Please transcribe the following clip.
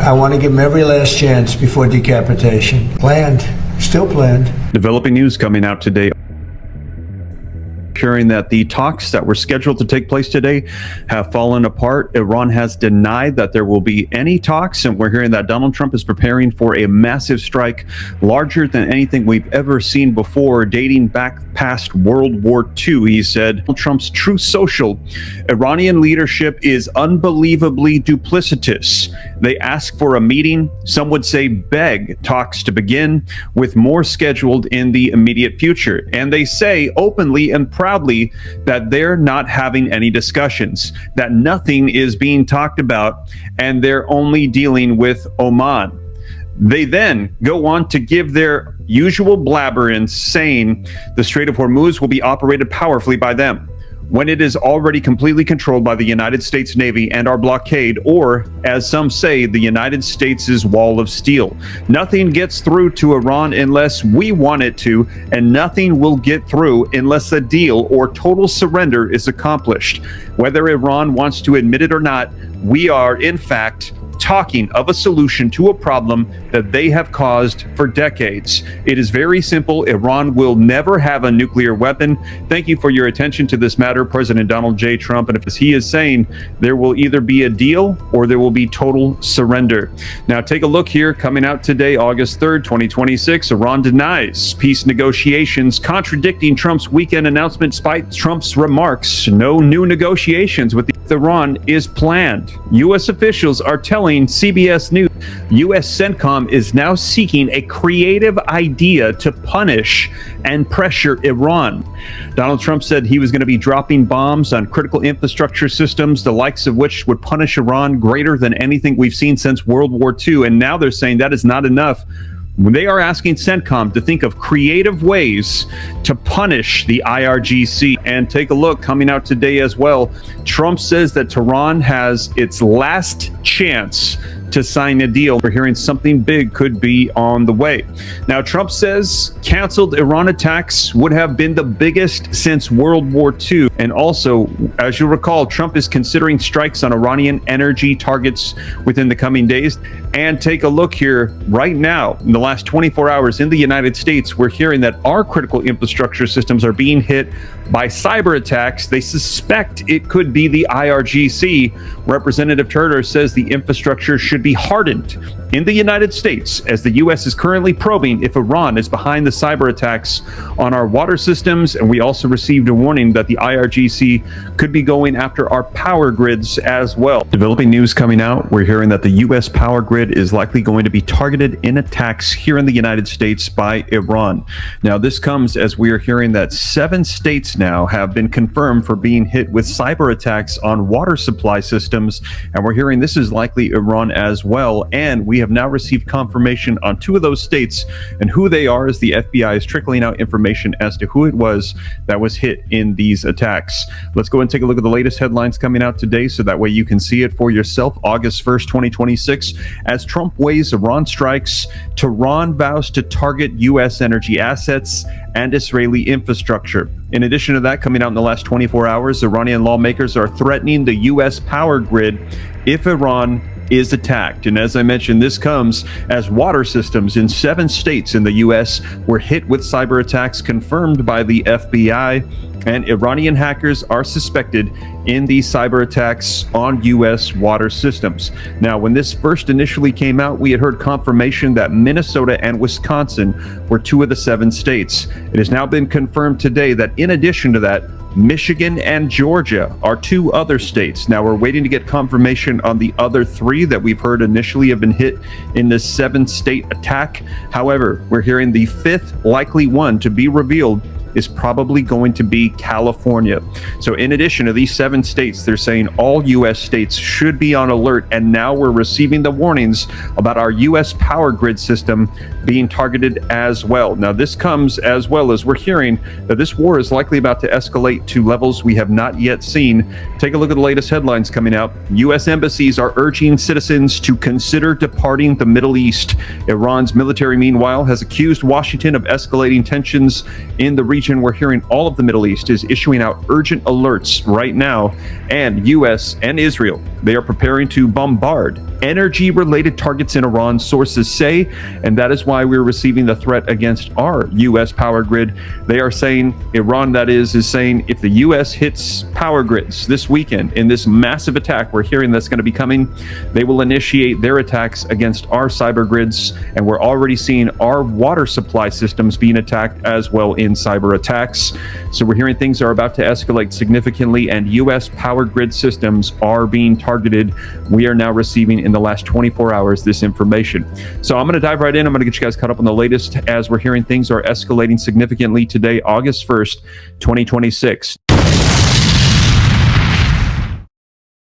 I want to give him every last chance before decapitation. Planned, still planned. Developing news coming out today, hearing that the talks that were scheduled to take place today have fallen apart. Iran has denied that there will be any talks, and we're hearing that Donald Trump is preparing for a massive strike larger than anything we've ever seen before, dating back past World War II. He said Trump's Truth Social, Iranian leadership is unbelievably duplicitous. They ask for a meeting, some would say beg talks to begin, with more scheduled in the immediate future. And they say openly and proudly that they're not having any discussions, that nothing is being talked about, and they're only dealing with Oman. They then go on to give their usual blabberings, saying the Strait of Hormuz will be operated powerfully by them, when it is already completely controlled by the United States Navy and our blockade, or, as some say, the United States' wall of steel. Nothing gets through to Iran unless we want it to, and nothing will get through unless a deal or total surrender is accomplished. Whether Iran wants to admit it or not, we are, in fact, talking of a solution to a problem that they have caused for decades. It is very simple. Iran will never have a nuclear weapon. Thank you for your attention to this matter, President Donald J. Trump. And if, as he is saying, there will either be a deal or there will be total surrender. Now, take a look here. Coming out today, August 3rd, 2026, Iran denies peace negotiations, contradicting Trump's weekend announcement despite Trump's remarks. No new negotiations with Iran is planned. U.S. officials are telling CBS News U.S. CENTCOM is now seeking a creative idea to punish and pressure Iran. Donald Trump said he was going to be dropping bombs on critical infrastructure systems, the likes of which would punish Iran greater than anything we've seen since World War II. And now they're saying that is not enough. They are asking CENTCOM to think of creative ways to punish the IRGC. And take a look, coming out today as well, Trump says that Tehran has its last chance to sign a deal. We're hearing something big could be on the way. Now, Trump says canceled Iran attacks would have been the biggest since World War II. And also, as you recall, Trump is considering strikes on Iranian energy targets within the coming days. And take a look here right now, in the last 24 hours in the United States, we're hearing that our critical infrastructure systems are being hit by cyber attacks. They suspect it could be the IRGC. Representative Turner says the infrastructure should be hardened in the United States, as the U.S. is currently probing if Iran is behind the cyber attacks on our water systems. And we also received a warning that the IRGC could be going after our power grids as well. Developing news coming out, we're hearing that the U.S. power grid is likely going to be targeted in attacks here in the United States by Iran. Now, this comes as we are hearing that 7 states now have been confirmed for being hit with cyber attacks on water supply systems, and we're hearing this is likely Iran as well. And we have now received confirmation on 2 of those states, and who they are, as the FBI is trickling out information as to who it was that was hit in these attacks. Let's go and take a look at the latest headlines coming out today, so that way you can see it for yourself. August 1st, 2026, as Trump weighs Iran strikes, Tehran vows to target U.S. energy assets and Israeli infrastructure. In addition to that, coming out in the last 24 hours, Iranian lawmakers are threatening the U.S. power grid if Iran is attacked. And as I mentioned, this comes as water systems in 7 states in the U.S. were hit with cyber attacks confirmed by the FBI, and Iranian hackers are suspected in these cyber attacks on U.S. water systems. Now, when this first initially came out, we had heard confirmation that Minnesota and Wisconsin were 2 of the 7 states. It has now been confirmed today that in addition to that, Michigan and Georgia are 2 other states. Now, we're waiting to get confirmation on the other 3 that we've heard initially have been hit in this 7-state attack. However, we're hearing the 5th likely one to be revealed is probably going to be California. So in addition to these 7 states, they're saying all U.S. states should be on alert, and now we're receiving the warnings about our U.S. power grid system being targeted as well. Now, this comes as well as we're hearing that this war is likely about to escalate to levels we have not yet seen. Take a look at the latest headlines coming out. U.S. embassies are urging citizens to consider departing the Middle East. Iran's military, meanwhile, has accused Washington of escalating tensions in the region region, we're hearing all of the Middle East is issuing out urgent alerts right now, and US and Israel, they are preparing to bombard energy-related targets in Iran, sources say, and that is why we're receiving the threat against our US power grid. They are saying, Iran that is saying, if the US hits power grids this weekend in this massive attack we're hearing that's going to be coming, they will initiate their attacks against our cyber grids, and we're already seeing our water supply systems being attacked as well in cyber attacks. So we're hearing things are about to escalate significantly, and US power grid systems are being targeted. We are now receiving in the last 24 hours this information. So I'm going to dive right in. I'm going to get you guys caught up on the latest as we're hearing things are escalating significantly today, August 1st, 2026.